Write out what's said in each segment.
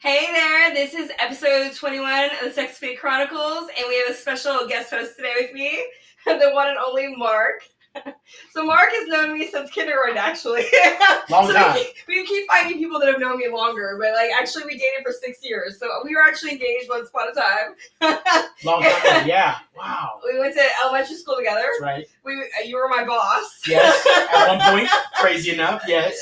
Hey there, this is episode 21 of the Sexcapade Chronicles, and we have a special guest host today with me, the one and only Mark. So Mark has known me since kindergarten, actually. Long time. We keep finding people that have known me longer, but actually we dated for 6 years, so we were actually engaged once upon a time. Long time, yeah. Wow. We went to elementary school together. That's right. You were my boss. Yes, at one point, crazy enough, yes.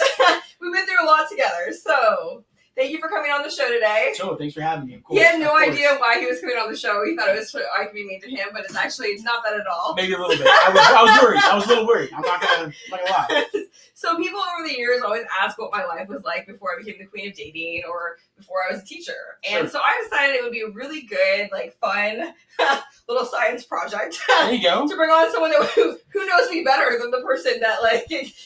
We've been through a lot together, so... Thank you for coming on the show today. Sure, thanks for having me. Of course, he had no idea why he was coming on the show. He thought it was so I could be mean to him, but it's actually not that at all. Maybe a little bit. I was worried. I was a little worried. I'm not gonna lie. So people over the years always ask what my life was like before I became the queen of dating or before I was a teacher. And so I decided it would be a really good, fun little science project. There you go. To bring on someone who knows me better than the person that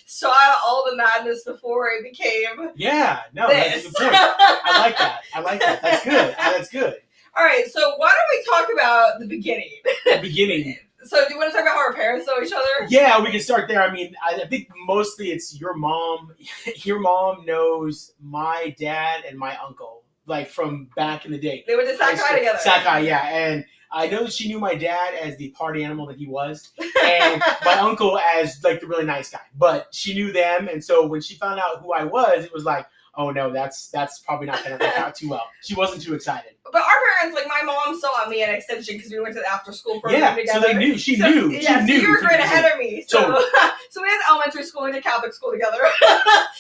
saw all the madness before it became that's a good point. I like that. That's good. That's good. All right, so why don't we talk about the beginning? The beginning. So do you want to talk about how our parents know each other? Yeah, we can start there. I mean, I think mostly it's your mom. Your mom knows my dad and my uncle, from back in the day. They went to Sakai together. Sakai, yeah. And I know she knew my dad as the party animal that he was, and my uncle as, the really nice guy. But she knew them, and so when she found out who I was, it was like, oh no, that's probably not going to work out too well. She wasn't too excited. But our parents, my mom saw me at Extension because we went to the after school program together. So they knew. She knew. Yeah, she knew. So you were right ahead of me. So, Totally. So we had elementary school, we went to Catholic school together.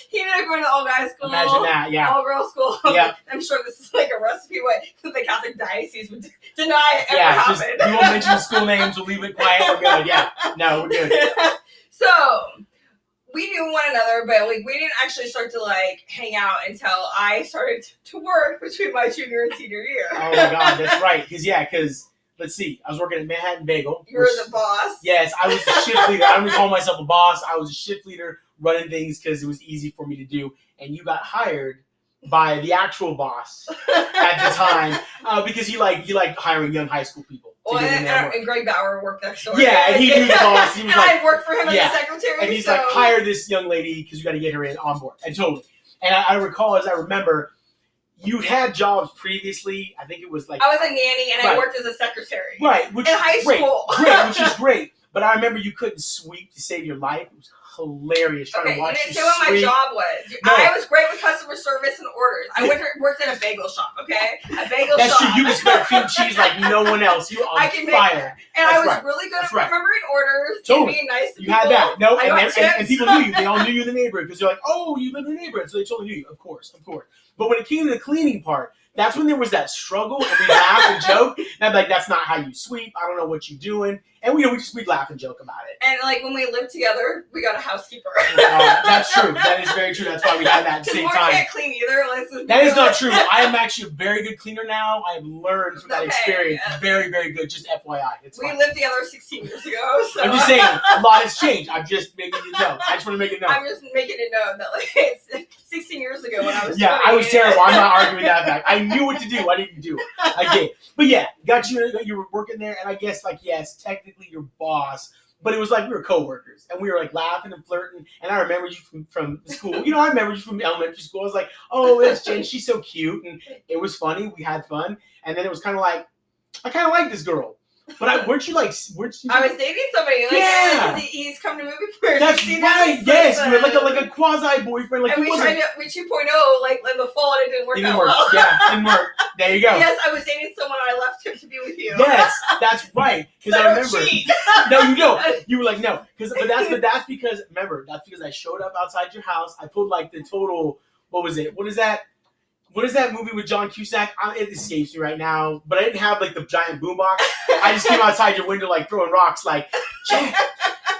He ended up going to all-guys school. Imagine that, yeah. All-girls school. Yeah. I'm sure this is a recipe what the Catholic diocese would deny ever happened. We won't mention the school names. We'll leave it quiet. We're good. Yeah. No, we're good. So... we knew one another, but we didn't actually start to hang out until I started to work between my junior and senior year. Oh my God, that's right. Because let's see, I was working at Manhattan Bagel. You were the boss. Yes, I was a shift leader. I don't even call myself a boss. I was a shift leader running things because it was easy for me to do. And you got hired by the actual boss at the time because you like hiring young high school people. Well, and Greg Bauer worked next door. Yeah, and he knew the boss. He was and I worked for him as a secretary. And he's hire this young lady because you got to get her on board. And totally. And I recall, as I remember, you had jobs previously. I think it was I was a nanny and I worked as a secretary. Right, which in high school. Great, which is great. But I remember you couldn't sweep to save your life. It was hilarious trying to watch you. You didn't say what my job was. No. I was great with customer service and orders. I worked at a bagel shop, okay? A bagel shop. That's true. You can spread cream cheese like no one else. You on fire. And I was really good at remembering orders. Totally. Being nice to people. You had that. No, and people knew you. They all knew you in the neighborhood because you're like, oh, you live in the neighborhood. So they totally knew you. Of course. But when it came to the cleaning part, that's when there was that struggle, and we laugh and joke. And I'm like, that's not how you sweep. I don't know what you're doing. And we'd laugh and joke about it. And when we lived together, we got a housekeeper. That's true. That is very true. That's why we had that at the same time. Can't clean either. That is not true. I am actually a very good cleaner now. I have learned from that experience. Very, very good. Just FYI. We lived together 16 years ago. So. I'm just saying, a lot has changed. I'm just making it known. I just want to make it known. I'm just making it known that it's 16 years ago when I was 20. I was terrible. I'm not arguing that fact. I knew what to do. I didn't do it. I did. But yeah, got you were working there, and I guess yes, technically your boss, but it was we were co-workers, and we were laughing and flirting, and I remember you from school. I remember you from elementary school. I was like, oh, that's Jenn. She's so cute, and it was funny. We had fun, and then it was kind of I kind of like this girl. But weren't you? I was dating somebody. He's come to movie premieres. That's right. Yes, you were like a quasi boyfriend. And we tried 2.0 in the fall, and it didn't work out well. Yeah, didn't work. There you go. Yes, I was dating someone. I left him to be with you. Yes, that's right. Because I remember. Cheat. No, you don't. You were like no. That's because I showed up outside your house. I pulled the total. What was it? What is that? What is that movie with John Cusack? It escapes me right now, but I didn't have the giant boombox. I just came outside your window throwing rocks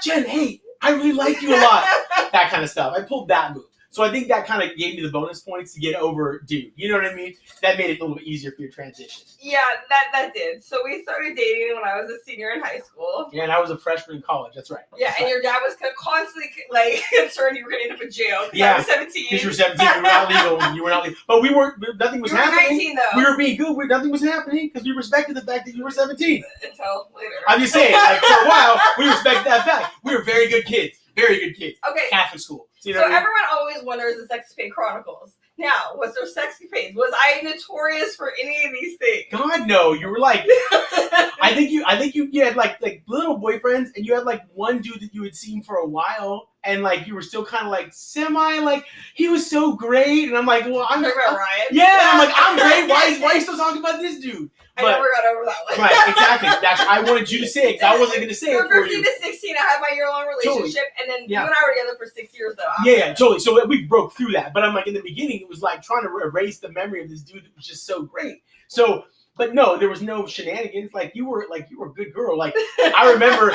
Jenn, hey, I really like you a lot. That kind of stuff. I pulled that move. So I think that kind of gave me the bonus points to get over dude. You know what I mean? That made it a little bit easier for your transition. Yeah, that did. So we started dating when I was a senior in high school. Yeah, and I was a freshman in college. That's right. Yeah, and your dad was constantly concerned you were going to end up in jail. Yeah, I was 17. Because you were 17. You were not legal. But we weren't. Nothing was happening. 19 though. We were being good. Nothing was happening because we respected the fact that you were 17. Until later. I'm just saying. For a while, we respected that fact. We were very good kids. Very good kids. Okay. Catholic school. So everyone always wonders the Sexcapade Chronicles. Now, was there sexcapades? Was I notorious for any of these things? God, no. You were like, I think you had like little boyfriends, and you had like one dude that you had seen for a while, and like you were still kind of like semi like he was so great, and I'm like, well, I'm talking about Ryan. Yeah, I'm like, I'm great. Why are you still talking about this dude? I never got over that one. Right, exactly. I wanted you to say it, because I wasn't going to say it for you. From 15 to 16, I had my year-long relationship, and then you and I were together for 6 years, though. Yeah, totally. So we broke through that. But I'm like, in the beginning, it was like trying to erase the memory of this dude that was just so great. So, but no, there was no shenanigans. Like, you were a good girl. Like, I remember...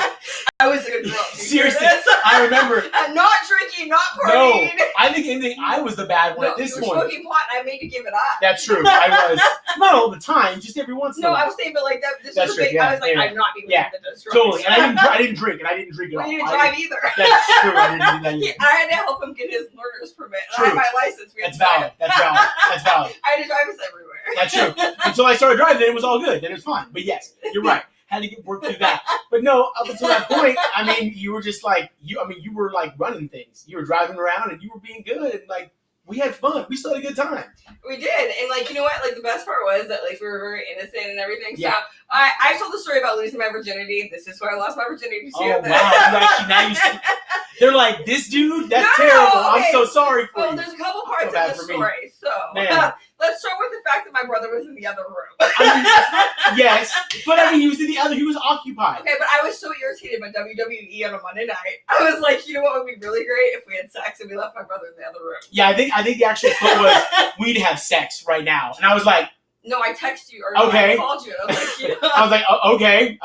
I was a good girl. Seriously, I remember... I'm not drinking, not partying. No, I think I was the bad one at this point. You were smoking pot, and I made you give it up. That's true. I was. Not all the time, just every once in a while. No, I was saying, but like, this was a big... I was like, I'm not being that does drugs. Totally. And I didn't drink, at all. You didn't drive either. That's true. I didn't do that either. I had to help him get his learner's permit. True. I had my license. That's valid. That's valid. I had to drive us everywhere. That's true. Until I started driving, then it was all good. Then it was fine. But yes, you're right. Had to get work through that. But no, up until that point, I mean, you were just like, you were like running things. You were driving around and you were being good, and like, we had fun. We still had a good time. We did. And like, you know what? Like, the best part was that like we were very innocent and everything. So yeah. I told the story about losing my virginity. This is where I lost my virginity too. Oh wow. Now you see, they're like, this dude, that's terrible. Okay. I'm so sorry for you. Well, there's a couple parts of the story. So let's start with the fact that my brother was in the other room. Yes, but I mean, he was in the other. He was occupied. Okay, but I was so irritated by WWE on a Monday night. I was like, you know what would be really great if we had sex and we left my brother in the other room. Yeah, I think the actual quote was, "We'd have sex right now," and I was like, "No, I texted you or okay. I called you." And I was like, you know. I was like, okay,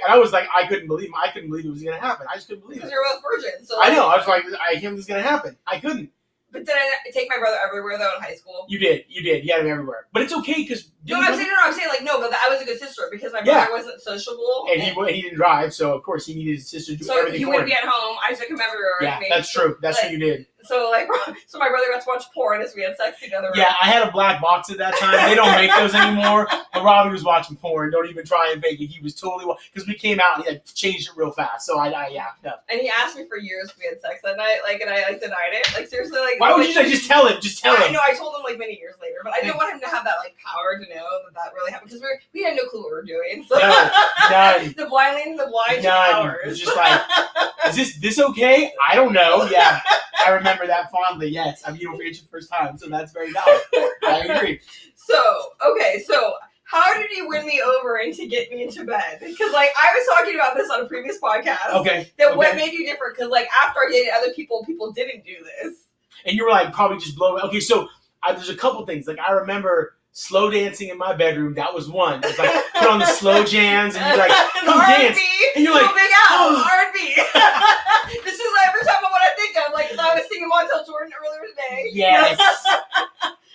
and I was like, I couldn't believe it was gonna happen. I just couldn't believe it. Because you're both virgins. So I know. I was like, I can't believe this is gonna happen. I couldn't. But did I take my brother everywhere, though, in high school? You did. You had him everywhere. But it's okay, because... I'm saying, like, no, but I was a good sister, because my brother wasn't sociable. And he didn't drive, so, of course, he needed his sister to do everything for him. So, he wouldn't be at home. I took him everywhere with me. Yeah, that's true. That's what you did. So, like, so my brother got to watch porn as we had sex together. Yeah, I had a black box at that time. They don't make those anymore. But Robbie was watching porn. Don't even try and fake it. He was totally... Because we came out and he had changed it real fast. So, yeah. And he asked me for years if we had sex that night, like, and I, like, denied it. Like, seriously, like... Why would you just tell him? Just tell him. I know, I told him, like, many years later. But I didn't want him to have that, like, power to know that really happened. Because we had no clue what we were doing. So. No, none. The blind leading the blind to hours. It was just like, is this okay? I don't know. Yeah, I remember that fondly. Yes, I mean, you don't forget your first time, so that's very valid. I agree. So how did you win me over into get me into bed? Because like I was talking about this on a previous podcast. Okay. What made you different? Because like after I dated other people didn't do this. And you were like probably just blowing. Okay, so there's a couple things. Like I remember slow dancing in my bedroom. That was one. It's like put on the slow jams and you're like, come dance. And you're like, Big Al, R&B. This is every time what I think of. Like, I was singing Montel Jordan earlier today. Yes.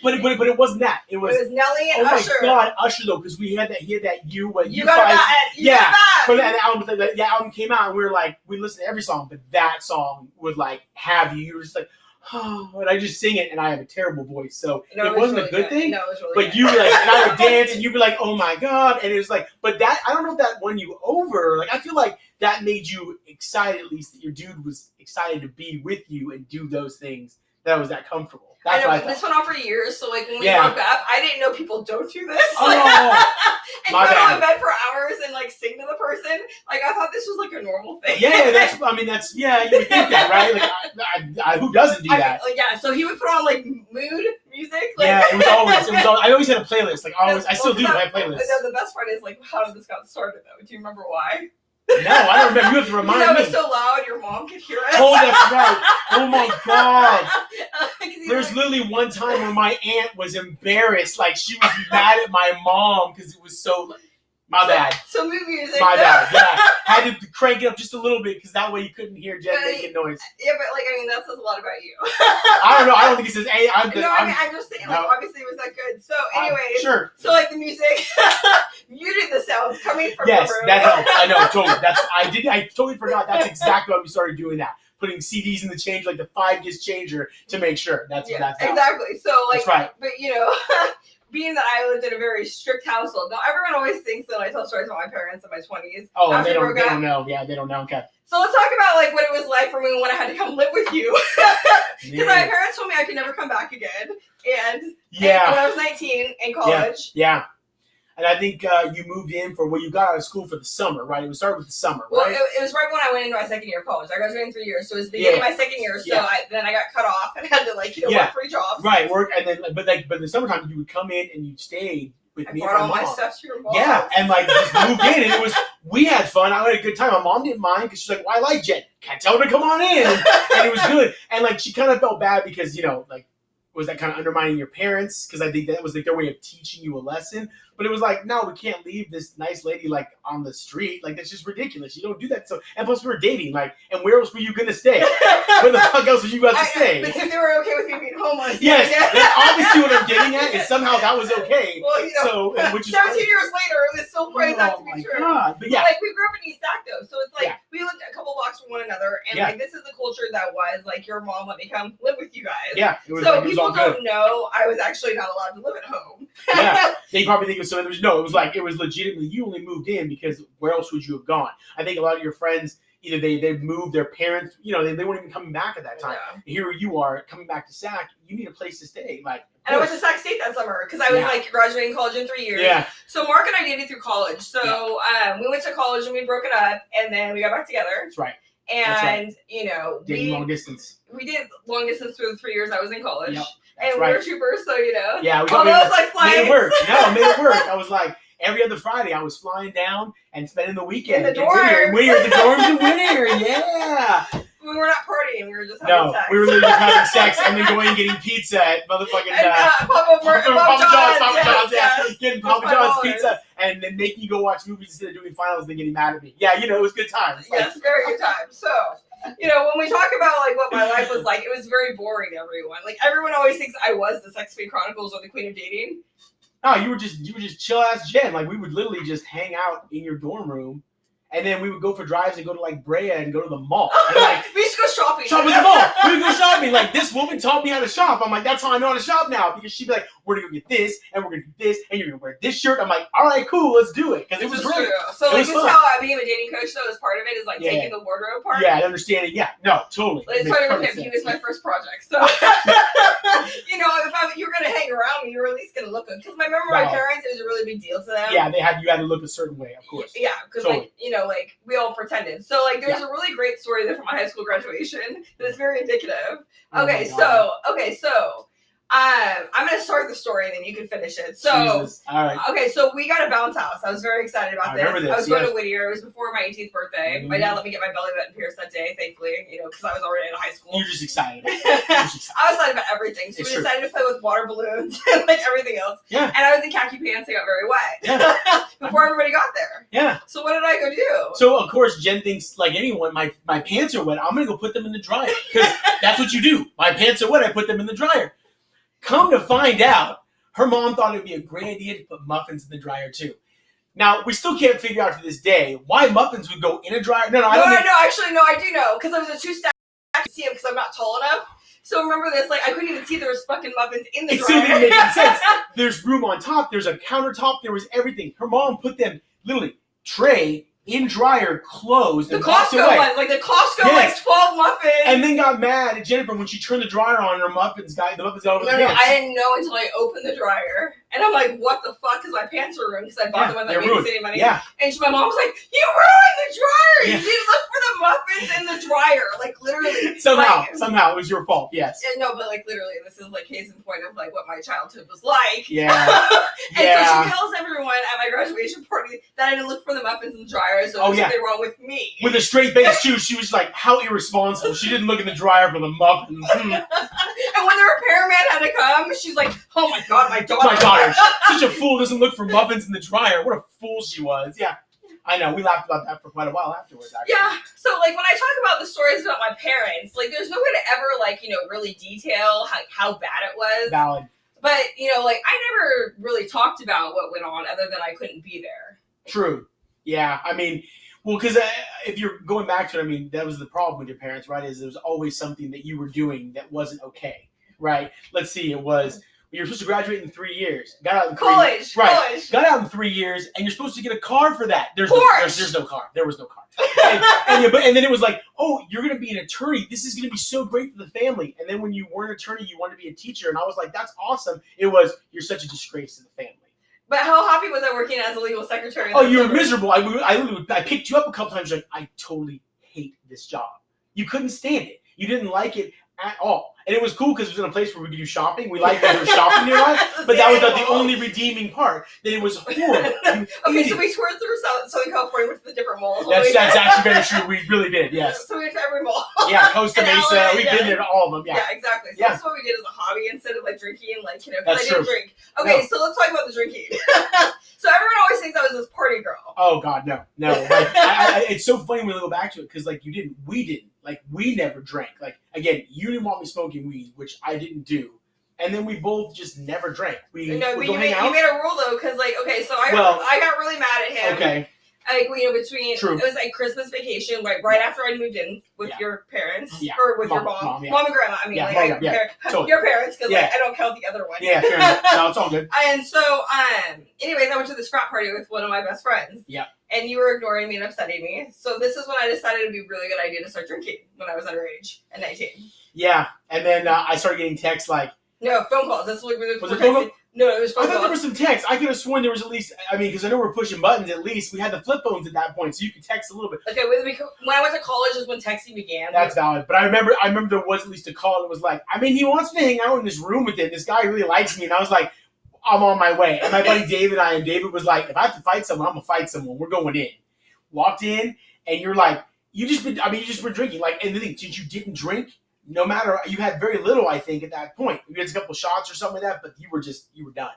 But it wasn't that. It was Nelly and Usher. Oh my God, Usher though, because he had that you got that. For that album, that album came out, and we were like, we listened to every song, but that song would like have you. You were just like, oh, and I just sing it, and I have a terrible voice, so it wasn't really a good thing. No, it was really but good. You were like, and I would dance, and you'd be like, oh my God, and it was like, but that I don't know if that won you over. Like I feel like that made you excited, at least that your dude was excited to be with you and do those things. That was that comfortable. That's what I thought. This went on for years, so like when we broke up, I didn't know people don't do this. Oh, and go to bed for hours and like sing to the person. Like I thought this was like a normal thing. Yeah, you would think that, right? Like who doesn't do that? So he would put on like mood music. Like, yeah, it was always. I always had a playlist. Like always, I still do have playlists. The best part is like how did this got started though? Do you remember why? No, I don't remember. You have to remind me. That was so loud, your mom could hear us. Oh, that's right. Oh my God. There's literally one time where my aunt was embarrassed, like she was mad at my mom because it was so. My bad. So mood music. My bad. Yeah, had to crank it up just a little bit because that way you couldn't hear Jenn making noise. Yeah, but like I mean that says a lot about you. I don't know. I don't think it says. Hey, I'm just saying. Like obviously it was that good. So anyways, sure. So like the music, muted the sounds coming from yes, the room. that helped. I know totally. I totally forgot. That's exactly why we started doing that. Putting CDs in the change, like the 5-disc changer, to make sure. That's exactly. So like, that's right. But you know. Being that I lived in a very strict household. Now, everyone always thinks that I tell stories about my parents in my 20s. Oh, and they don't know. Yeah, they don't know. Okay. So let's talk about like what it was like for me when I had to come live with you. Because my parents told me I could never come back again. And Yeah. when I was 19 in college. Yeah. And I think you moved in for, you got out of school for the summer, right? It was started with the summer, right? Well, it was right when I went into my second year of college. I graduated in 3 years, so it was the beginning of my second year. So then I got cut off and had to work 3 jobs. Right, work, and then but in the summertime you would come in and you'd stay with me and my mom. Brought all my stuff to your mom. Yeah, and just moved in, and we had fun. I had a good time. My mom didn't mind because she's like, "Well, I like Jen. Can't tell her to come on in," and it was good. And she kind of felt bad because was that kind of undermining your parents? Because I think that was their way of teaching you a lesson. But it was no, we can't leave this nice lady on the street. That's just ridiculous. You don't do that. So, and plus we were dating. And where else were you gonna stay? Where the fuck else were you about to stay? But if they were okay with me being homeless. Yes, that's obviously what I'm getting at. Is somehow that was okay. Well, which is 17 years later, it still plays out to be true. God. But yeah, we grew up in East Sac though, so it's we lived a couple blocks from one another, and this is the culture that was your mom let me come live with you guys. Yeah, it was, so it was people all good. Don't know I was actually not allowed to live at home. Yeah, they probably think it was so. It was legitimately you only moved in because where else would you have gone? I think a lot of your friends either they moved, their parents, they weren't even coming back at that time. Yeah. Here you are coming back to Sac. You need a place to stay. And I went to Sac State that summer because I was graduating college in 3 years. Yeah. So Mark and I dated through college. So we went to college and we broke it up, and then we got back together. That's right. And dating long distance. We did long distance through the 3 years I was in college. Yep. And we were troopers, so Yeah, we made it work. No, made it work. I was every other Friday, I was flying down and spending the weekend in the dorms. Whittier, the dorms in Whittier, yeah. We were not partying. We were just having sex. We were literally just having sex and then going and getting pizza at motherfucking Papa John's. Getting Papa John's pizza and then making you go watch movies instead of doing finals and then getting mad at me. Yeah, it was good times. Yes, very good times. So, when we talk about what my life was like, it was very boring to everyone. Everyone always thinks I was the Sexcapade Chronicles or the Queen of Dating. No, you were just chill ass Jen. We would literally just hang out in your dorm room, and then we would go for drives and go to Brea and go to the mall. And, we used to go shopping. Shop at the mall. We would go shopping. This woman taught me how to shop. I'm that's how I know how to shop now, because she'd be we're gonna go get this and we're gonna do this and you're gonna wear this shirt. I'm all right, cool, let's do it, because it was great. So this is how I became a dating coach. Though, as part of it is taking the wardrobe part. Yeah, understanding. Yeah, no, totally. It's part of it. He was my first project, so if you were gonna hang around me, you were at least gonna look good. Because my parents, it was a really big deal to them. Yeah, you had to look a certain way, of course. Yeah, because we all pretended. So there's a really great story there from my high school graduation that is very indicative. Okay, so I'm gonna start the story and then you can finish it. So, Jesus. All right. Okay, so we got a bounce house. I was very excited about this. I was going to Whittier. It was before my 18th birthday. Mm-hmm. My dad let me get my belly button pierced that day, thankfully. Because I was already in high school. You're just excited. I was excited about everything. So we decided to play with water balloons and everything else. Yeah. And I was in khaki pants. They got very wet. Yeah. Before everybody got there. Yeah. So what did I go do? So of course Jen thinks like anyone, my pants are wet. I'm gonna go put them in the dryer, because that's what you do. My pants are wet. I put them in the dryer. Come to find out, her mom thought it would be a great idea to put muffins in the dryer too. Now, we still can't figure out to this day why muffins would go in a dryer. No, I do know, because there was a two-stack. I could see them because I'm not tall enough. So remember this, I couldn't even see there was fucking muffins in the dryer. It still didn't make any sense. There's room on top, there's a countertop, there was everything. Her mom put them, literally, tray in dryer, closed, and Costco ones, the Costco 12 muffins. And then got mad at Jennifer when she turned the dryer on and the muffins got over the pants. No, I didn't know until I opened the dryer. And I'm like, what the fuck? Because my pants were ruined because I bought them when I didn't save any money. Yeah. And my mom was like, you ruined the dryer! Yeah. You didn't look for the muffins in the dryer. Literally. Somehow it was your fault, yes. No, but literally, this is case in point of what my childhood was like. Yeah. And so she tells everyone at my graduation party that I didn't look for the muffins in the dryer, so there's something wrong with me. With a straight face too, she was like, how irresponsible. She didn't look in the dryer for the muffins. And when the repairman had to come, she's like, oh my god, my daughter. Such a fool, doesn't look for muffins in the dryer. What a fool she was. Yeah. I know, we laughed about that for quite a while afterwards, actually. Yeah, so, when I talk about the stories about my parents, there's no way to ever, really detail, how bad it was. Valid. But, I never really talked about what went on other than I couldn't be there. True. Yeah, because if you're going back to it, that was the problem with your parents, right, is there was always something that you were doing that wasn't okay, right? Let's see, it was You're supposed to graduate in 3 years. Got out in college. College. Got out in 3 years, and you're supposed to get a car for that. There's no car. There was no car. And then it was like, oh, you're going to be an attorney. This is going to be so great for the family. And then when you were an attorney, you wanted to be a teacher. And I was like, that's awesome. It was, you're such a disgrace to the family. But how happy was I working as a legal secretary? Oh, you were miserable. I picked you up a couple times. Like, I totally hate this job. You couldn't stand it. You didn't like it at all. And it was cool because it was in a place where we could do shopping. We liked that we were shopping nearby, but that was the only redeeming part. That it was horrible. Okay, so we toured through Southern California, went to the different malls. That's actually very true. We really did, yes. So we went to every mall. Yeah, Costa Mesa. We've been there to all of them, yeah. Yeah, exactly. So that's what we did as a hobby instead of like drinking, like, because I didn't drink. Okay, so let's talk about the drinking. So everyone always thinks I was this party girl. Oh, God, no. Like, it's so funny when we go back to it because, like, we didn't. Like, we never drank. Like, again, you didn't want me smoking weed, which I didn't do. And then we both just never drank. You made a rule, though, because, like, okay, so I got really mad at him. Okay. Like, between, True. It was, like, Christmas vacation, right after I moved in with your parents. Yeah. Or with your mom. Mom and grandma. I mean, totally. Your parents, because, like, I don't count the other one. Yeah, fair enough. No, it's all good. And so, anyways, I went to this frat party with one of my best friends. Yeah. And you were ignoring me and upsetting me. So this is when I decided it would be a really good idea to start drinking when I was underage at 19. Yeah. And then I started getting texts like... No, phone calls. That's what we were... Was it phone calls? No, it was phone calls. I thought there were some texts. I could have sworn there was at least... I mean, because I know we're pushing buttons at least. We had the flip phones at that point, so you could text a little bit. Okay, when I went to college is when texting began. That's valid. But I remember there was at least a call that was like, I mean, he wants me to hang out in this room with him. This guy really likes me. And I was like, I'm on my way. And my buddy David was like, if I have to fight someone, I'm going to fight someone. We're going in. Walked in, and you're like, you just were drinking. Like, and the thing, since you didn't drink, no matter, you had very little, I think, at that point. You had a couple shots or something like that, but you were done.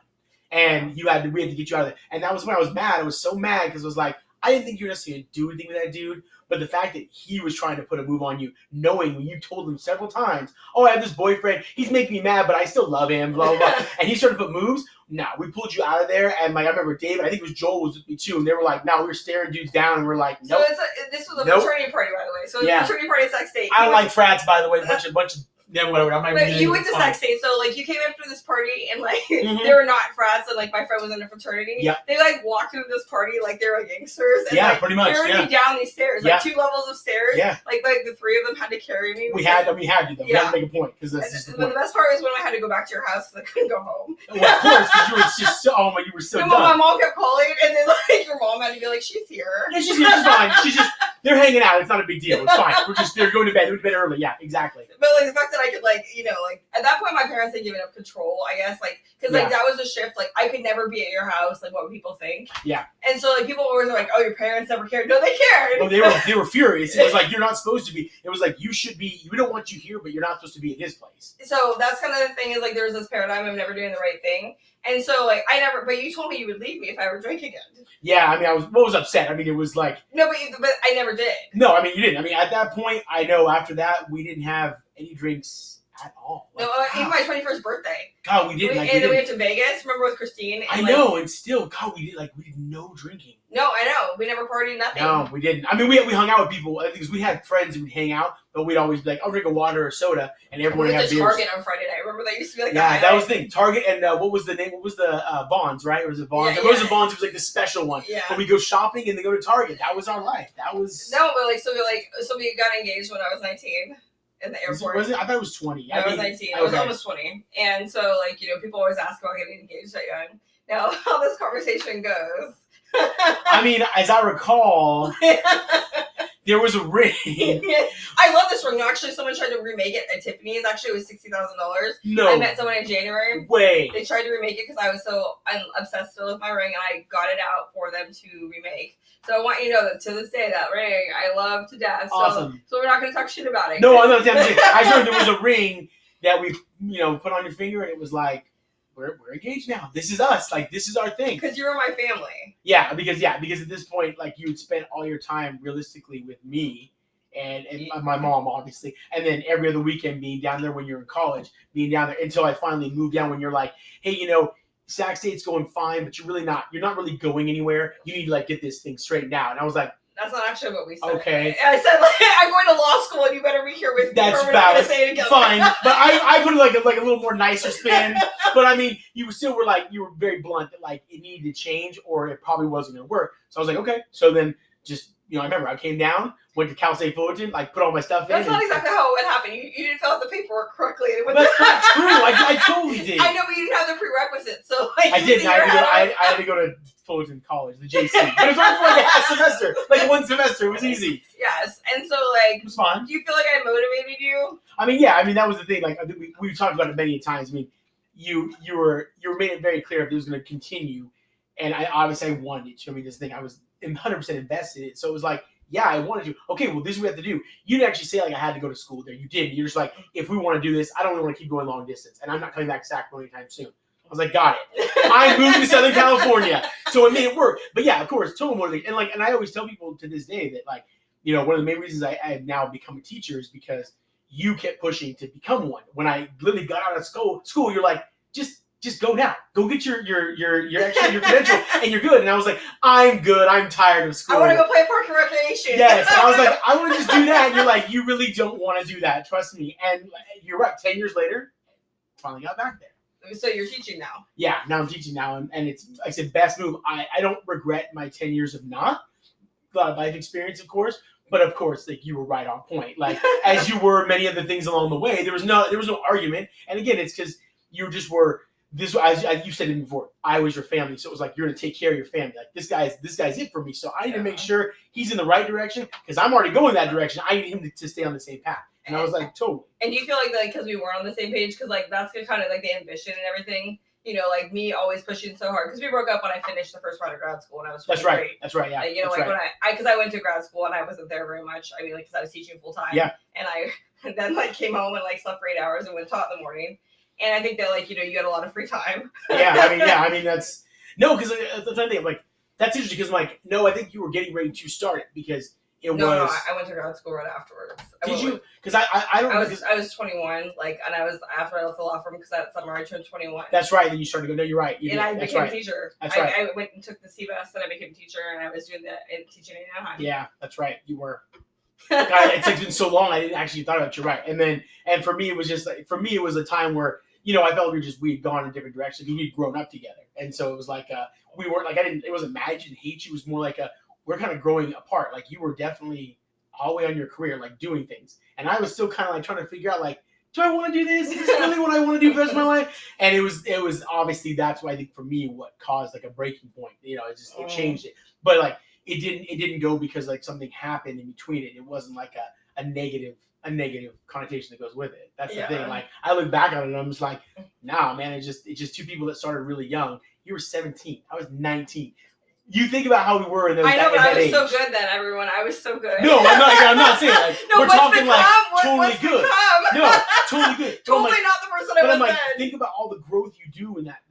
And we had to get you out of there. And that was when I was mad. I was so mad because I was like, I didn't think you were necessarily going to do anything with that dude, but the fact that he was trying to put a move on you, knowing when you told him several times, oh, I have this boyfriend, he's making me mad, but I still love him, blah, blah, blah. And he started to put moves. No, we pulled you out of there, and like I remember David, I think it was Joel was with me too, and they were like, no, we were staring dudes down, and we're like, nope. So this was a fraternity party, by the way. So it's a fraternity party at Sexcapade. I don't like frats, by the way, a bunch of yeah, whatever. But you went to Sexcapade, so like you came after this party, and like they were not frats, and like my friend was in a fraternity. Yeah. They like walked into this party like they were gangsters. And, like, pretty much. Carried me down these stairs, like 2 levels of stairs. Yeah. Like the 3 of them had to carry me. We had to though. Yeah. We had to make a point because that's just the point. But the best part is when I had to go back to your house because I couldn't go home. Well, of course, because you were just so. Oh my, you were so dumb. My mom kept calling, and then like your mom had to be like, "She's here." Yeah, she's here. She's fine. They're hanging out. It's not a big deal. It's fine. They're going to bed. They went to bed early. Yeah, exactly. But like the fact that I could like at that point my parents had given up control, I guess, like because like that was a shift. Like I could never be at your house. Like what would people think? Yeah. And so like people always are like, oh, your parents never cared. No, they cared. Well, they were furious. It was like you're not supposed to be. It was like you should be. We don't want you here, but you're not supposed to be in his place. So that's kind of the thing is like there's this paradigm of never doing the right thing. And so like but you told me you would leave me if I ever drank again. Yeah, I mean I was upset. I mean it was like no, but I never did. No, I mean you didn't. I mean at that point I know after that we didn't have any drinks at all. Like, no, even my 21st birthday. God, we didn't. And then we went to Vegas. Remember with Christine? And I know, and still, God, we did no drinking. No, I know. We never partied, nothing. No, we didn't. I mean, we hung out with people because we had friends who would hang out, but we'd always be like, "I'll drink a water or soda," and everyone had beers. We went to Target on Friday night. Remember that used to be like that was the thing. Target and what was the name? What was the Bonds? Right? Or was it Bonds? It wasn't Bonds. It was like the special one. Yeah. But we go shopping and they go to Target. That was our life. That was no, but so we got engaged when I was 19. In the airport. Was it? I thought it was 20. I was 19. I was almost 20. And so, like, people always ask about getting engaged that young. Now, how this conversation goes. I mean, as I recall, there was a ring. I love this ring. Actually, someone tried to remake it at Tiffany's. Actually, it was $60,000. No. I met someone in January. Wait. They tried to remake it because I was so obsessed still with my ring, and I got it out for them to remake. So I want you to know that to this day, that ring I love to death. Awesome. So we're not going to talk shit about it. No, I'm not saying. I just heard there was a ring that we, put on your finger, and it was like, we're engaged now. This is us. Like, this is our thing. Because you were my family. Yeah, because at this point, like, you would spend all your time realistically with me and my mom, obviously, and then every other weekend being down there when you're in college, being down there until I finally moved down when you're like, hey, Sac State's going fine, but you're not really going anywhere. You need to, like, get this thing straightened out. And I was like, That's not actually what we said. Okay. I said, like, I'm going to law school and you better be here with me. That's or we're valid. gonna say it together. Fine. But I put it like a little more nicer spin. But I mean, you still were like, you were very blunt that like it needed to change or it probably wasn't going to work. So I was like, okay. So then just, I remember I came down, went to Cal State Fullerton, like put all my stuff in. That's not exactly how it happened. You didn't fill out the paperwork correctly. That's not true. I totally did. I know, but you didn't have the prerequisites. So like, I didn't. I had to go to Fullerton College, the JC. But it was only for like a half semester. Like one semester. It was easy. Yes. And so like, it was fun. Do you feel like I motivated you? I mean, yeah. I mean, that was the thing. Like, I think we've talked about it many times. I mean, you were made it very clear if it was going to continue. And I obviously wanted it to. I mean, this thing, I was 100% invested in it. So it was like, yeah, I wanted to. Okay, well, this is what we have to do. You didn't actually say, like, I had to go to school there. You did. You're just like, if we want to do this, I don't really want to keep going long distance. And I'm not coming back to Sacramento anytime soon. I was like, got it. I'm moving to Southern California. So it made it work. But yeah, of course, total motivation. And I always tell people to this day that, like, one of the main reasons I have now become a teacher is because you kept pushing to become one. When I literally got out of school, you're like, just go now. Go get your credential, and you're good. And I was like, I'm good. I'm tired of school. I want to go play park and recreation. Yes. And I was like, I want to just do that. And you're like, you really don't want to do that. Trust me. And you're right. 10 years later, finally got back there. So you're teaching now. Yeah. Now I'm teaching now. And it's, like I said, best move. I don't regret my 10 years of not. A lot of life experience, of course. But of course, like you were right on point. Like as you were many of the things along the way, there was no argument. And again, it's because you just were. This, as you said it before, I was your family, so it was like you're gonna take care of your family. Like this guy's it for me. So I need to make sure he's in the right direction because I'm already going that direction. I need him to stay on the same path. And I was like, totally. And do you feel like because we weren't on the same page, because like that's kind of like the ambition and everything, like me always pushing so hard because we broke up when I finished the first round of grad school and I was 23. That's right. Yeah. Like, when because I went to grad school and I wasn't there very much. I mean, like because I was teaching full time. Yeah. And I then like came home and like slept for 8 hours and went taught in the morning. And I think that, like, you had a lot of free time. I mean, that's... No, because I'm trying to think, like, that's interesting because, like, no, I think you were getting ready to start it because it was... No, I went to grad school right afterwards. Did you? Because I don't know. I was 21, like, and I was, after I left the law firm, because that summer I turned 21. That's right, then you started to go, no, you're right. I became a teacher. That's right. I went and took the CBS, and I became a teacher, and I was doing teaching in Anaheim. Yeah, that's right, you were. God, it's like been so long, I didn't actually thought about it. You're right. And for me, it was just, like, it was a time where, I felt we had gone in different directions because we'd grown up together. And so it was like, we weren't like, it wasn't mad, I didn't hate you. It was more like we're kind of growing apart. Like you were definitely all the way on your career, like doing things. And I was still kind of like trying to figure out like, do I want to do this? Is this really what I want to do for the rest of my life? And it was obviously, that's why I think for me, what caused like a breaking point, it changed it. But like, it didn't go because like something happened in between it. It wasn't like a negative connotation that goes with it. That's the thing. Like I look back on it and I'm just like, nah, man, it's just two people that started really young. You were 17. I was 19. You think about how we were in those. I know, but I was age. So good then, everyone. I was so good. No, I'm not saying like no, we're talking like totally good. Become? No, totally good. Totally like, not the person I was like, then. Think about all the growth you do in that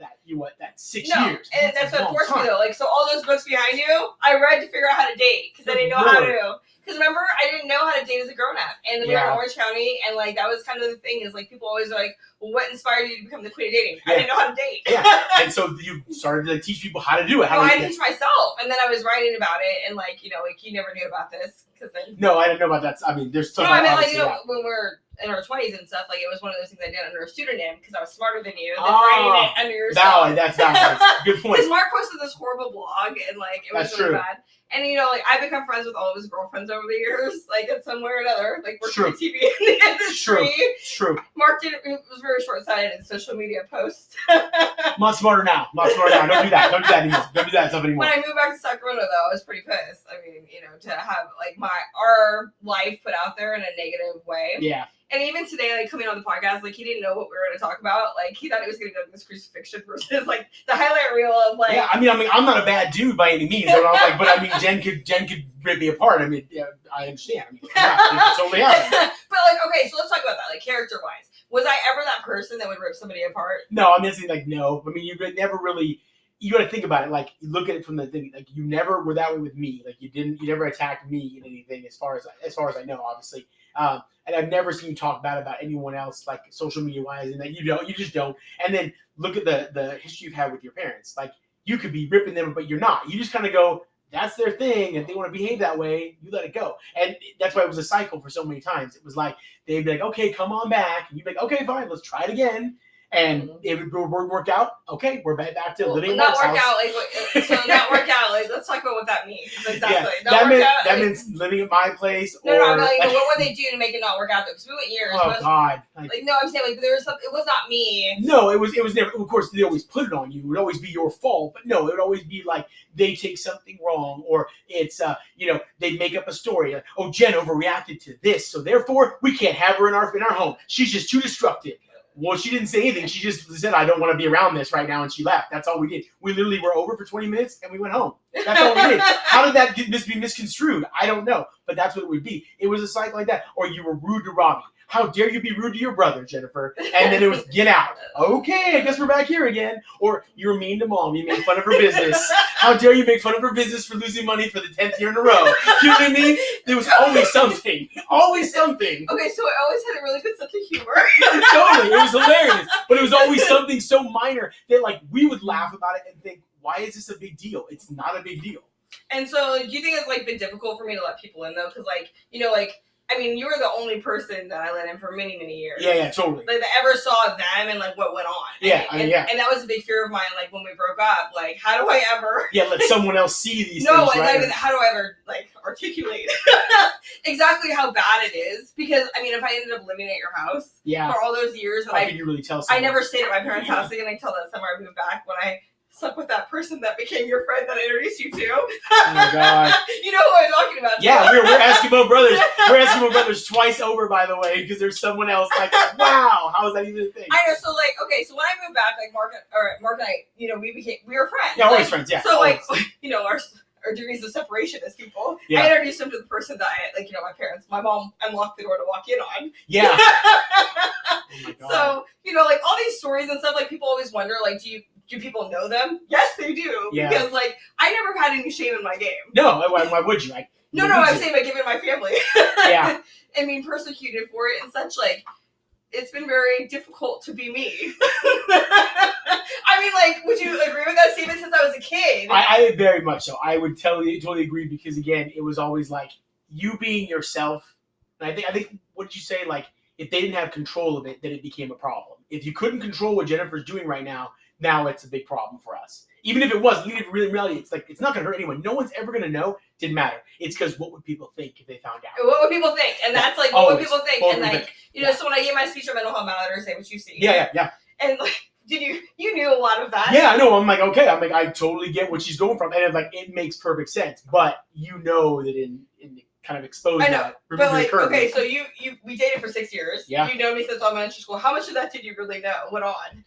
6 no, years. And that's what forced me though. Like, so all those books behind you, I read to figure out how to date because I didn't know how to. Because remember, I didn't know how to date as a grown-up. And we were in Orange County, and, like, that was kind of the thing is, like, people always are like, well, what inspired you to become the queen of dating? I didn't know how to date. Yeah, and so you started to teach people how to do it. I teach myself. And then I was writing about it, and, like, you never knew about this. Then, no, I didn't know about that. I mean, there's stuff. No, I mean, like, when we're in our 20s and stuff, like, it was one of those things I did under a pseudonym because I was smarter than you. Than writing it under yourself. That's good point. Because Mark posted this horrible blog, and, like, it was really bad. And, like, I've become friends with all of his girlfriends over the years, like, in some way or another. Like, working in TV in the industry. True. Mark was very short-sighted in social media posts. Not smarter now. Don't do that. Don't do that anymore. Don't do that stuff anymore. When I moved back to Sacramento, though, I was pretty pissed. I mean, to have, like, our life put out there in a negative way. Yeah. And even today, like, coming on the podcast, like, he didn't know what we were going to talk about. Like, he thought it was going to be like this crucifixion versus, like, the highlight reel of, like... Yeah, I mean, I'm not a bad dude by any means. But I mean, Jen could rip me apart. I mean, yeah, I understand. I mean, it's totally happened. But, like, okay, so let's talk about that, like, character-wise. Was I ever that person that would rip somebody apart? No, I'm just saying, like, no. I mean, you never really... You got to think about it. Like, you look at it from the thing. Like, you never were that way with me. Like, you never attacked me in anything, as far as I know, obviously. And I've never seen you talk bad about anyone else, like social media wise, and that you just don't. And then look at the history you've had with your parents. Like, you could be ripping them, but you're not. You just kind of go, that's their thing. If they want to behave that way, you let it go. And that's why it was a cycle for so many times. It was like, they'd be like, okay, come on back. And you'd be like, okay, fine, let's try it again. And if it would work out, okay, we're back to living in Mark's house. Not work out. Like, let's talk about what that means. Exactly. Yeah, that means living at my place. No, I'm like, what would they do to make it not work out though? Because we went years. Oh God. No, I'm saying like there was something. It was not me. No, it was never. Of course, they always put it on you. It would always be your fault. But no, it would always be like they take something wrong, or it's they'd make up a story. Like, oh, Jenn overreacted to this, so therefore we can't have her in our home. She's just too destructive. Well, she didn't say anything. She just said, I don't want to be around this right now, and she left. That's all we did. We literally were over for 20 minutes, and we went home. That's all we did. How did that be misconstrued? I don't know, but that's what it would be. It was a cycle like that. Or you were rude to Robbie. How dare you be rude to your brother, Jennifer? And then it was, get out. Okay, I guess we're back here again. Or you were mean to Mom. You made fun of her business. How dare you make fun of her business for losing money for the 10th year in a row? You know what I mean? There was always something. Always something. Okay, so I always had a really good sense of humor. Totally. It was hilarious. But it was always something so minor that, like, we would laugh about it and think, why is this a big deal? It's not a big deal. And so do you think it's, like, been difficult for me to let people in, though? Because, like, I mean, you were the only person that I let in for many, many years. Yeah, totally. Like, that ever saw them and, like, what went on. And that was a big fear of mine, like, when we broke up. Like, how do I ever... Yeah, let someone else see these things, right? Like, how do I ever, like, articulate exactly how bad it is? Because, I mean, if I ended up living at your house for all those years... How can you really tell someone? I never stayed at my parents' house again until that summer I moved back when I... slept with that person that became your friend that I introduced you to. Oh my God. You know who I'm talking about. Yeah, we're Eskimo brothers. We're Eskimo brothers twice over, by the way, because there's someone else like, wow, how is that even a thing? I know, so like, okay, so when I moved back, like Mark and I, we were friends. Yeah, always friends, yeah. So always. Our degrees of separation as people. Yeah. I introduced him to the person that my parents, my mom unlocked the door to walk in on. Yeah. Oh my God. So, like all these stories and stuff, like people always wonder, like, do people know them? Yes, they do. Yeah. Because, like, I never had any shame in my game. No, why would you? I'm saying by giving my family. Yeah. And being persecuted for it and such, like, it's been very difficult to be me. I mean, like, would you agree with that statement since I was a kid? I very much so. I would totally agree because, again, it was always, like, you being yourself. And I think, what did you say? Like, if they didn't have control of it, then it became a problem. If you couldn't control what Jennifer's doing right now it's a big problem for us. Even if it wasn't, even if really in reality, it's like, it's not going to hurt anyone. No one's ever going to know. Didn't matter. It's because what would people think if they found out? What would people think? And that's like, what would people think? And like, so when I gave my speech on mental health matters, say what you see. Yeah. And like, you knew a lot of that? Yeah, I know. I'm like, okay. I'm like, I totally get what she's going from. And it's like, it makes perfect sense. But you know that in kind of exposed I know, that. But like, okay, so we dated for 6 years. Yeah. You know me since elementary school. How much of that did you really know went on?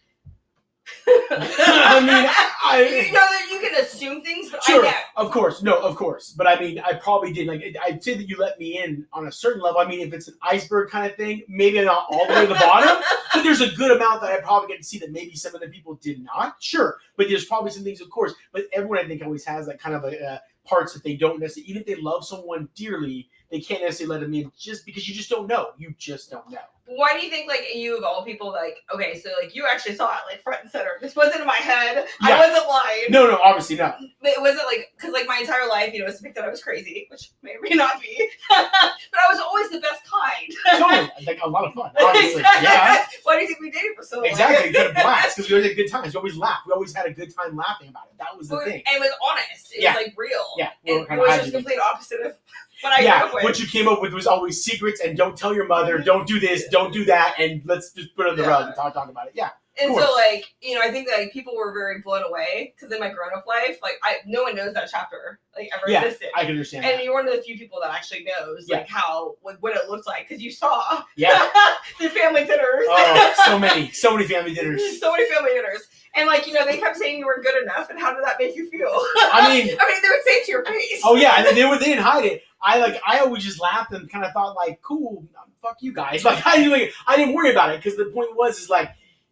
I mean, you know that you can assume things, but sure, I know. Of course. But I mean, I probably did. Like, I'd say that you let me in on a certain level. I mean, if it's an iceberg kind of thing, maybe not all the way to the bottom, but there's a good amount that I probably get to see that maybe some of the people did not. Sure, but there's probably some things, of course. But everyone, I think, always has like kind of a parts that they don't necessarily. Even if they love someone dearly, they can't necessarily let them in just because you just don't know. You just don't know. Why do you think, like, you of all people, like, okay, so, like, you actually saw it, like, front and center. This wasn't in my head. Yeah. I wasn't lying. No, obviously not. But it wasn't, like, because, like, my entire life, it was to think that I was crazy, which may or may not be. But I was always the best kind. Totally. Like, a lot of fun, obviously. Yeah. Why do you think we dated for so long? Exactly. We had a blast, because we always had good times. We always laughed. We always had a good time laughing about it. That was the thing. And it was honest. It was, like, real. Yeah. It was just complete opposite of what I grew up with. What you came up with was always secrets and don't tell your mother, don't do this, don't do that, and let's just put it on the rug and talk about it. Yeah. And so, like, I think that, like, people were very blown away because in my grown-up life, like, no one knows that chapter, like, ever existed. I can understand and that. you're one of the few people that actually knows, like, how, like, what it looked like because you saw the family dinners. Oh, so many family dinners. So many family dinners. And, like, they kept saying you weren't good enough, and how did that make you feel? I mean, they would say it to your face. Oh, yeah, and they didn't hide it. I always just laughed and kind of thought, like, cool, fuck you guys. Like, I didn't worry about it, because the point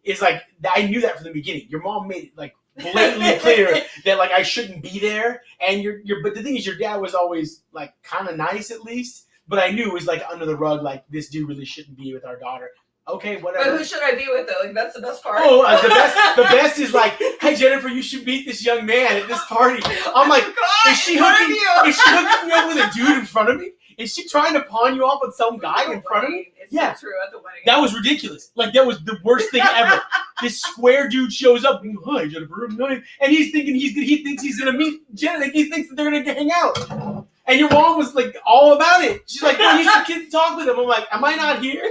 is like, I knew that from the beginning. Your mom made it, like, blatantly clear that, like, I shouldn't be there, and but the thing is, your dad was always, like, kind of nice, at least, but I knew it was, like, under the rug, like, this dude really shouldn't be with our daughter. Okay, whatever. But who should I be with though? Like that's the best part. Oh, the best is like, hey Jennifer, you should meet this young man at this party. I'm like, God, is she hooking me up with a dude in front of me? Is she trying to pawn you off with some guy in front of me? It's so true at the wedding. That was ridiculous. Like that was the worst thing ever. This square dude shows up. Hi Jennifer, I'm nice. And he's thinking he thinks he's gonna meet Jen. Like he thinks that they're gonna hang out. And your mom was like all about it. She's like, "No, you should talk with him." I'm like, "Am I not here?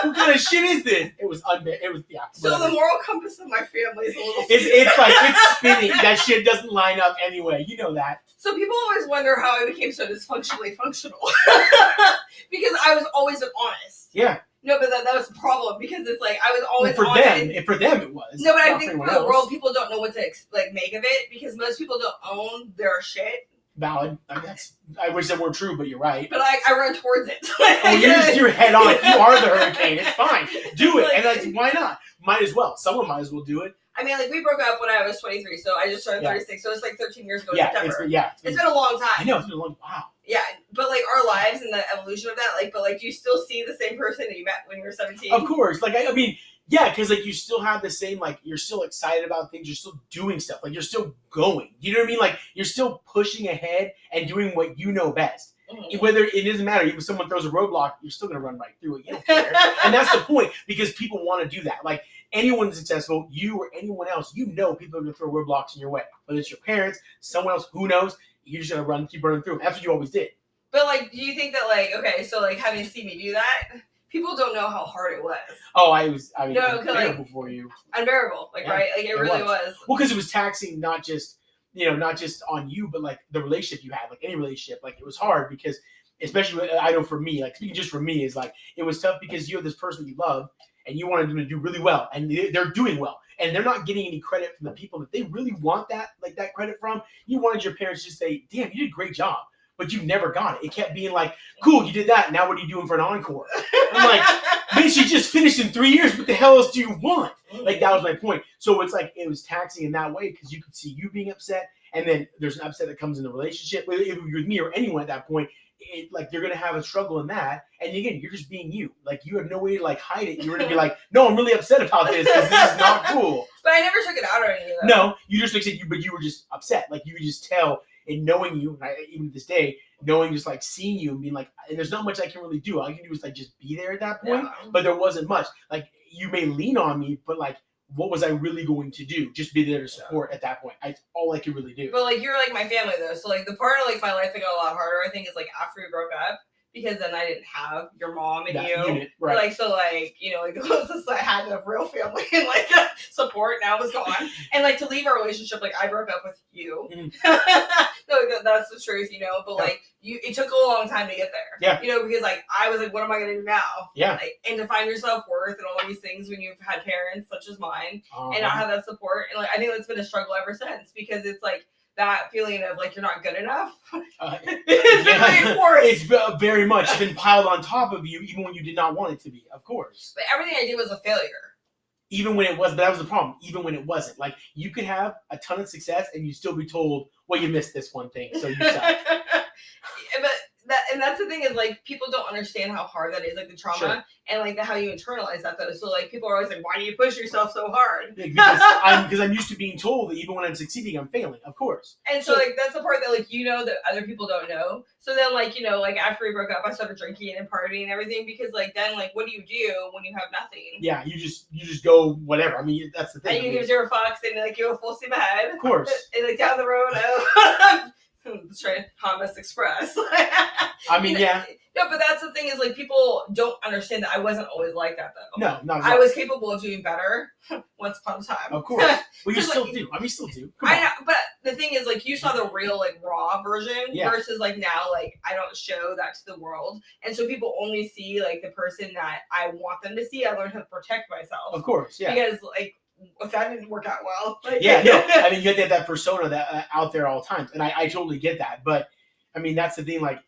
What kind of shit is this?" It was yeah. So whatever. the moral compass of my family is a little. It's like it's spinning. That shit doesn't line up anyway. You know that. So people always wonder how I became so dysfunctionally functional because I was always honest. Yeah. No, but that was the problem because it's like I was always for honest. for them it was. No, but I think for the world, people don't know what to like make of it because most people don't own their shit. Valid. I wish that were true, but you're right. But I run towards it. You're head on. You are the hurricane. It's fine. Do it. And why not? Might as well. Someone might as well do it. I mean, like we broke up when I was 23, so I just turned 36. So it's like 13 years ago in September. It's been a long time. I know, it's been a long wow. Yeah, but like our lives and the evolution of that, like, do you still see the same person that you met when you were 17? Of course. Like, I mean, yeah, because like you still have the same, like you're still excited about things, you're still doing stuff, like you're still going. You know what I mean? Like you're still pushing ahead and doing what you know best. Mm-hmm. Whether it doesn't matter, even if someone throws a roadblock, you're still gonna run right through it. You don't care. And that's the point, because people want to do that. Like anyone successful, you or anyone else, you know people are gonna throw roadblocks in your way. Whether it's your parents, someone else, who knows, you're just gonna keep running through them. That's what you always did. But like, do you think that like, okay, so like having seen me do that, people don't know how hard it was. Oh, I mean, unbearable for you. Unbearable, like, right? Like, it really was. Well, because it was taxing, not just on you, but like the relationship you had, like any relationship. Like it was hard because, especially, I know for me, like speaking just for me, is like it was tough because you have this person you love and you wanted them to do really well, and they're doing well, and they're not getting any credit from the people that they really want that credit from. You wanted your parents to say, "Damn, you did a great job." But you never got it. It kept being like, cool, you did that. Now what are you doing for an encore? I'm like, bitch, you just finished in 3 years. What the hell else do you want? Like, that was my point. So it's like, it was taxing in that way because you could see you being upset. And then there's an upset that comes in the relationship. Whether it was me or anyone at that point, like, you're going to have a struggle in that. And again, you're just being you. Like, you have no way to, like, hide it. You're going to be like, no, I'm really upset about this because this is not cool. But I never took it out on you, though. No, you just accept you, but you were just upset. Like, you could just tell. And knowing you, and even to this day, knowing just like seeing you and being like, and there's not much I can really do. All I can do is like just be there at that point. Yeah. But there wasn't much. Like you may lean on me, but like, what was I really going to do? Just be there to support at that point. All I could really do. But like, you're like my family though. So like the part of like my life that got a lot harder, I think, is like after we broke up. Because then I didn't have your mom and that you. Unit, right. Like, so like, you know, like the closest I had of real family and like support now was gone. And like to leave our relationship, like I broke up with you. No, that's the truth, you know, but like it took a long time to get there. Yeah. You know, because like I was like, what am I going to do now? Yeah. Like, and to find your self-worth and all these things when you've had parents such as mine and not have that support. And like, I think that's been a struggle ever since because it's like, that feeling of like you're not good enough. It's been reinforced. It's very much been piled on top of you, even when you did not want it to be. Of course. But everything I did was a failure. Even when it was, but that was the problem. Even when it wasn't, like you could have a ton of success and you still be told, "Well, you missed this one thing, so you suck." And that's the thing is like people don't understand how hard that is, like the trauma and like how you internalize that though. So like people are always like, why do you push yourself so hard? Because I'm used to being told that even when I'm succeeding, I'm failing. Of course. And so like that's the part that like you know that other people don't know. So then like you know like after we broke up, I started drinking and partying and everything because like then like what do you do when you have nothing? Yeah, you just go whatever. I mean that's the thing. And you give 0 fucks and like you go full steam ahead. Of course. And like down the road. Let's try Thomas Express. I mean, yeah. No, but that's the thing is like people don't understand that I wasn't always like that though. No, not. I was capable of doing better once upon a time. Of course. Well, you still do. I mean, you still do. I know, but the thing is like you saw the real like raw version versus like now like I don't show that to the world, and so people only see like the person that I want them to see. I learned how to protect myself. Of course, yeah. Because like. If that didn't work out well. Like, yeah, no. I mean, you have to have that persona that out there all the time. And I totally get that. But, I mean, that's the thing. Like,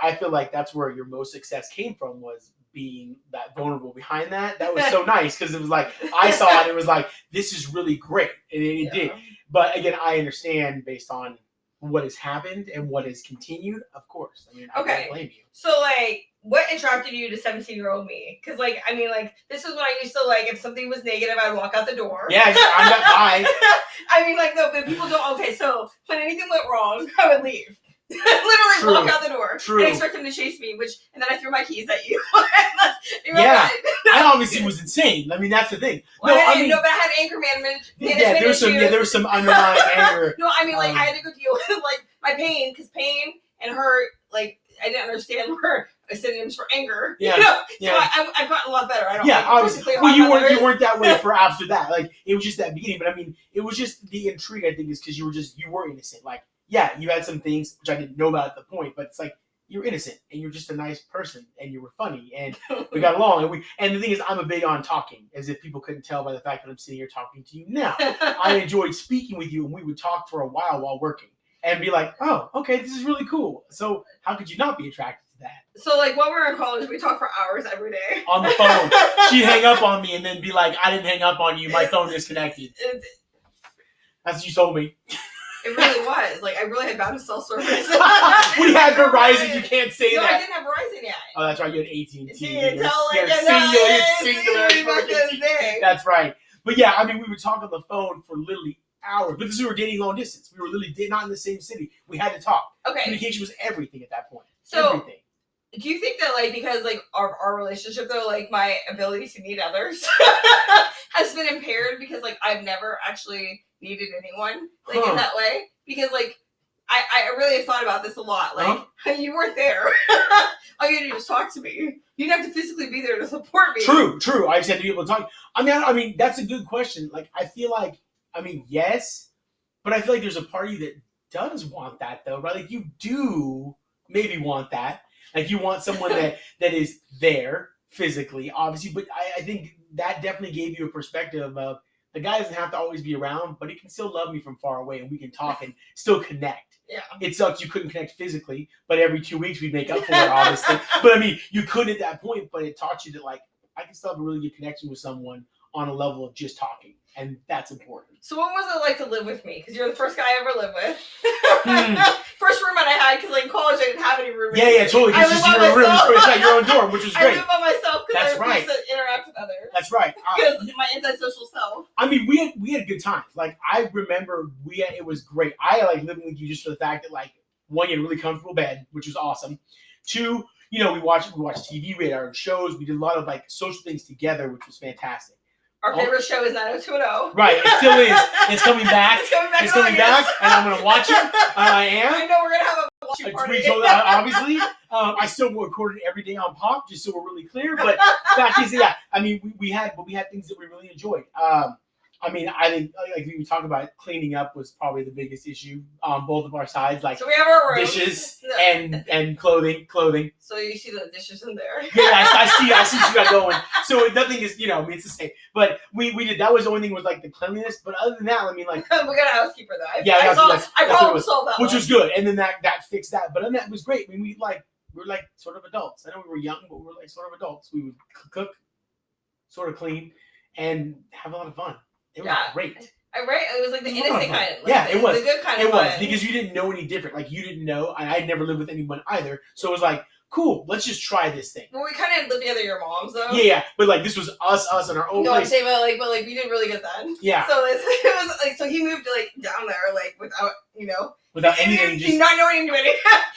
I feel like that's where your most success came from was being that vulnerable behind that. That was so nice because it was like, I saw it. It was like, this is really great. And it did. But, again, I understand based on what has happened and what has continued. Of course. I mean, I don't blame you. So, like, what attracted you to 17-year-old me? Because, like, I mean, like, this is when I used to, like, if something was negative, I'd walk out the door. Yeah, I'm not high. I mean, like, no, but people don't. Okay, so when anything went wrong, I would leave. Literally walk out the door. True. And expect him to chase me, and then I threw my keys at you. Yeah, I obviously was insane. I mean, that's the thing. Well, but I had anger management. Yeah, there was some underlying anger. No, I mean, like, I had to go deal with, like, my pain, because pain and hurt, like, I didn't understand were synonyms for anger. Yeah. You know? Yeah. So I've gotten a lot better. I don't. Yeah, like, obviously. Well, you weren't that way for after that. Like, it was just that beginning. But I mean, it was just the intrigue. I think is because you were innocent. Like, yeah, you had some things which I didn't know about at the point, but it's like you're innocent and you're just a nice person and you were funny and we got along. And the thing is, I'm a big on talking, as if people couldn't tell by the fact that I'm sitting here talking to you now. I enjoyed speaking with you, and we would talk for a while working. And be like, oh, okay, this is really cool. So how could you not be attracted to that? So, like, when we were in college, we talked for hours every day. On the phone. She'd hang up on me and then be like, I didn't hang up on you. My phone disconnected. That's what you told me. It really was. Like, I really had bad cell service. We had Verizon. You can't say that. No, I didn't have Verizon yet. Oh, that's right. You had AT&T. Singular. That's right. But yeah, I mean, we would talk on the phone for literally hours, because we were dating long distance. We were literally not in the same city. We had to talk. Okay. Communication was everything at that point. So, everything. Do you think that, like, because, like, our relationship, though, like, my ability to meet others has been impaired because, like, I've never actually needed anyone, like, in that way? Because, like, I really have thought about this a lot. Like, you weren't there. All you had to do was talk to me. You didn't have to physically be there to support me. True. I just had to be able to talk. I mean, that's a good question. Like, I feel like, yes, but I feel like there's a part of you that does want that, though, right? Like, you do maybe want that. Like, you want someone that is there physically, obviously, but I think that definitely gave you a perspective of the guy doesn't have to always be around, but he can still love me from far away, and we can talk and still connect. Yeah. It sucks you couldn't connect physically, but every 2 weeks we'd make up for it, obviously. But, I mean, you could at that point, but it taught you that, like, I can still have a really good connection with someone on a level of just talking, and that's important. So what was it like to live with me? Because you're the first guy I ever lived with. First roommate I had, because, like, in college I didn't have any roommates. Yeah, totally. Because you were in a room, it's like your own dorm, which was great. I lived by myself because I refused to interact with others. That's right. Because my antisocial self. I mean, we had good times. Like, I remember it was great. I like living with you just for the fact that, like, one, you had a really comfortable bed, which was awesome. Two, you know, we watched TV, we had our shows, we did a lot of, like, social things together, which was fantastic. Our favorite show is 90210. Right, it still is. It's coming back. It's coming back, and I'm going to watch it. I am. I know we're going to have a watching party. Obviously. I still record it every day on Pop, just so we're really clear. But fact is, yeah, I mean, we had things that we really enjoyed. I mean, I think, like we talked about, cleaning up was probably the biggest issue on both of our sides. Like, so we have our rooms. Dishes and clothing. So you see the dishes in there. Yeah, I see what you got going. So nothing is, you know, I mean, it's the same. But we did, that was the only thing was, like, the cleanliness. But other than that, I mean, like. We got a housekeeper, though. I probably solved that which was good. And then that fixed that. But other than that, it was great. I mean, we were like sort of adults. I know we were young, but we were like sort of adults. We would cook, sort of clean, and have a lot of fun. It was great. It was like the innocent kind. Like it was. The good kind of fun. It was, because you didn't know any different. Like, you didn't know, and I'd never lived with anyone either. So it was like, cool, let's just try this thing. Well, we kind of lived together, your moms, though. Yeah, but, like, this was us in our own place. No, I'm saying, but we did really good then. Yeah. So it was like, so he moved, like, down there, like, without, you know. Without anything. He's not knowing anybody.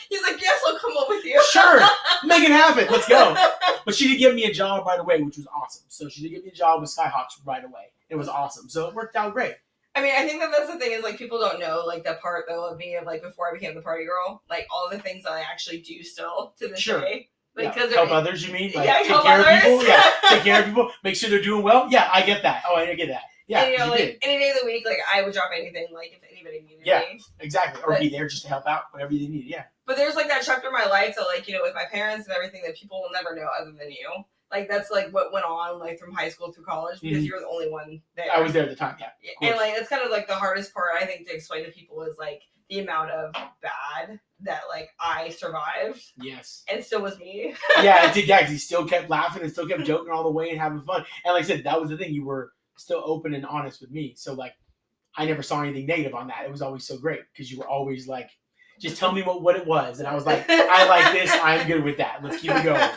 He's like, yes, I'll come up with you. Sure. Make it happen. Let's go. But she did give me a job right away, which was awesome. So she did give me a job with Skyhawks right away. It was awesome. So it worked out great. I mean, I think that's the thing is, like, people don't know, like, that part, though, of me, of, like, before I became the party girl, like, all the things that I actually do still to this day. Like, help others, you mean? Like, take care of people? Yeah, take care of people. Make sure they're doing well? Yeah, I get that. Oh, I get that. Yeah, and, you know, like, any day of the week, like, I would drop anything, like, if anybody needed me. Yeah, exactly. Or be there just to help out, whatever you need, yeah. But there's, like, that chapter in my life that, like, you know, with my parents and everything that people will never know other than you. Like, that's, like, what went on, like, from high school through college, because you're the only one there. I was there at the time, yeah. And, like, that's kind of, like, the hardest part, I think, to explain to people is, like, the amount of bad that, like, I survived. Yes. And still was me. Yeah, it did, yeah, because he still kept laughing and still kept joking all the way and having fun. And like I said, that was the thing. You were still open and honest with me. So, like, I never saw anything negative on that. It was always so great because you were always, like, Just tell me what it was. And I was like, I like this. I'm good with that. Let's keep it going.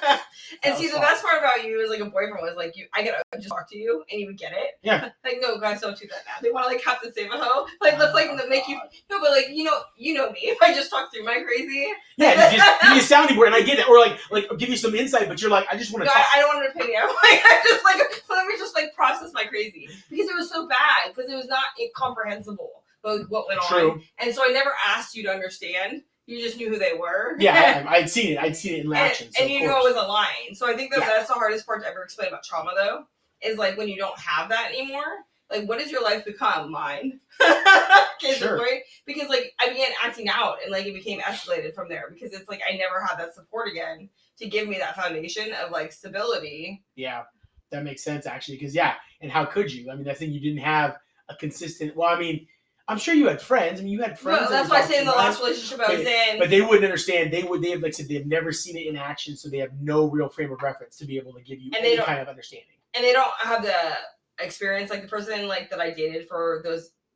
And see, the best part about you as like a boyfriend was like I could just talk to you and you would get it. Yeah. Like no, guys don't do that now. They want to like Captain Save a Ho. Like let's like make you no, but like you know me. If I just talk through my crazy. Yeah, just give me a sounding board and I get it, or like give you some insight, but you're like, I just want to talk. I don't want an opinion. Like I just like let me just like process my crazy because it was so bad because it was not incomprehensible. What went on, and so I never asked you to understand. You just knew who they were. Yeah, I'd seen it. I'd seen it in action. And you knew it was a line. So I think that's the hardest part to ever explain about trauma, though, is like when you don't have that anymore. Like, what does your life become? Mine. Sure. Because like I began acting out, and like it became escalated from there. Because it's like I never had that support again to give me that foundation of like stability. Yeah, that makes sense actually. Because and how could you? I mean, I think you didn't have a consistent. Well, I mean. I'm sure you had friends. I mean, you had friends. Well, that's why I say in the last relationship I was in. But they wouldn't understand. They have like said they've never seen it in action, so they have no real frame of reference to be able to give you any kind of understanding. And they don't have the experience like the person like that I dated for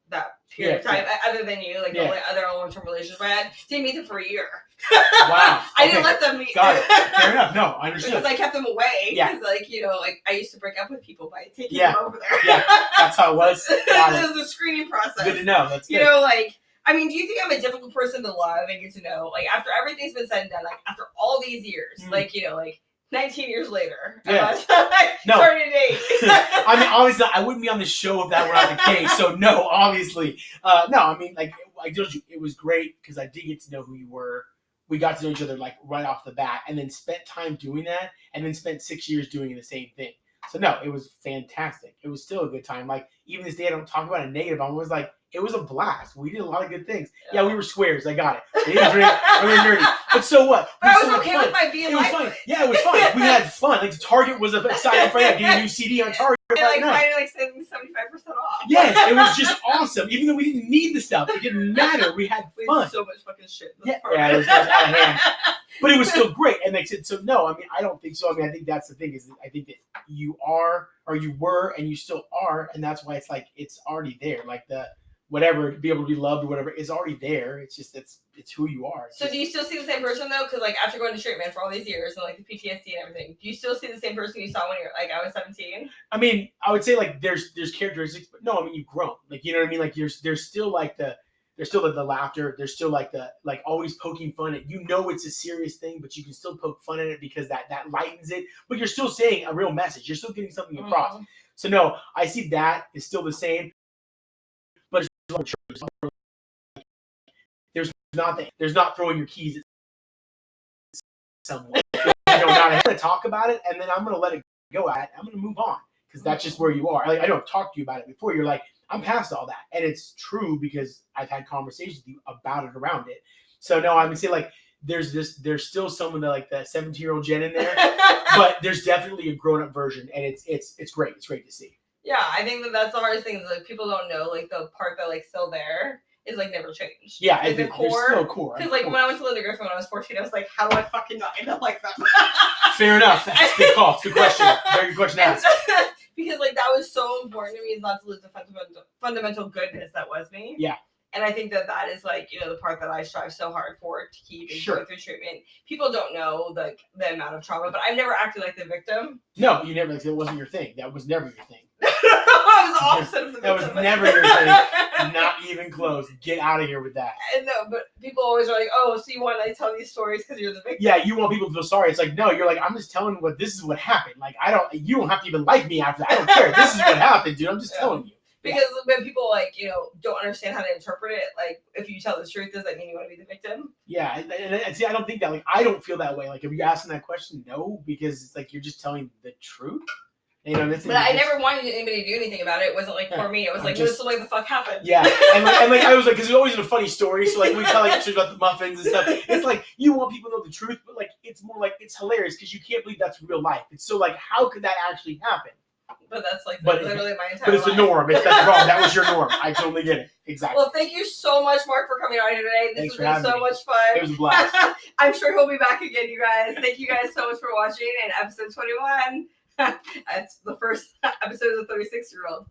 that period of time, other than you, like the only other long-term relationship I had, didn't meet them for a year. Wow. I didn't let them meet. Got it. Fair enough. No, I understand. Because I kept them away. Yeah. Because like, like I used to break up with people by taking them over there. Yeah, that's how it was. It was a screening process. Good to know. That's good. Like, I mean, do you think I'm a difficult person to love and get to know? Like, after everything's been said and done, like, after all these years, like, like, 19 years later, starting to date. I mean, obviously, I wouldn't be on the show if that were not the case. So, no, obviously. No, I mean, like, I told you, it was great because I did get to know who you were. We got to know each other, like, right off the bat and then spent time doing that and then spent 6 years doing the same thing. So, no, it was fantastic. It was still a good time. Like, even this day, I don't talk about it negative. I'm always like, it was a blast. We did a lot of good things. Yeah, we were squares. I got it. We didn't drink. We were nerdy. But so what? But I was okay with my being like. It was fun. Yeah, it was fun. We had fun. Like Target was excited for that. Getting a new CD on Target. And like finding like 75% off. Yes, it was just awesome. Even though we didn't need the stuff, it didn't matter. We had fun. We had so much fucking shit. It was out of hand. But it was still great. And they said, so no, I mean, I don't think so. I mean, I think that's the thing is that I think that you are, or you were, and you still are, and that's why it's like it's already there. Like the whatever, to be able to be loved or whatever is already there. It's just it's who you are. So do you still see the same person though? Because like after going to treatment for all these years and like the PTSD and everything, do you still see the same person you saw when you're like I was 17? I mean, I would say like there's characteristics, but no, I mean you've grown. Like you know what I mean? Like there's still like there's still the laughter. There's still like the like always poking fun at. You know it's a serious thing, but you can still poke fun at it because that lightens it. But you're still saying a real message. You're still getting something across. Mm-hmm. So no, I see that is still the same. But there's not throwing your keys at someone. I'm going to talk about it, and then I'm going to let it go at it. I'm going to move on because that's just where you are. Like I don't talk to you about it before. You're like, I'm past all that. And it's true because I've had conversations with you about it around it. So no, I would say like there's still some of the like the 17-year-old Jenn in there, but there's definitely a grown-up version, and it's great. It's great to see. Yeah, I think that's the hardest thing is like people don't know like the part that like still there is like never changed. Yeah, like, the core. There's still a core. Because like when I went to Linda Griffin when I was 14, I was like, how do I fucking not end up like that? Fair enough. That's a good call. It's a good question. Very good question to ask. Because like that was so important to me is not to lose the fundamental goodness that was me. Yeah. And I think that is like, the part that I strive so hard for to keep going through treatment. People don't know the amount of trauma, but I've never acted like the victim. No, you never. It wasn't your thing. That was never your thing. I was the opposite of the victim. That was never your thing. Not even close. Get out of here with that. And no, but people always are like, oh, so you want to tell these stories because you're the victim? Yeah, you want people to feel sorry. It's like, no, you're like, I'm just telling this is what happened. Like, you don't have to even like me after that. I don't care. This is what happened, dude. I'm just telling you. Because when people like, don't understand how to interpret it, like if you tell the truth, does that mean you want to be the victim? Yeah, and see, I don't think that. Like, I don't feel that way. Like, if you're asking that question, no, because it's like you're just telling the truth. But I never wanted anybody to do anything about it. It wasn't like for me. It was like, this is like the fuck happened. Yeah, and like I was like, because it's always a funny story. So like we tell like stories about the muffins and stuff. It's like you want people to know the truth, but like it's more like it's hilarious because you can't believe that's real life. It's so like, how could that actually happen? But that's like literally my entire life. But it's the norm. That's wrong. That was your norm. I totally get it. Exactly. Well, thank you so much, Mark, for coming on here today. This has been so much fun. It was a blast. I'm sure he'll be back again, you guys. Thank you guys so much for watching. And episode 21. That's the first episode of the 36-year-old.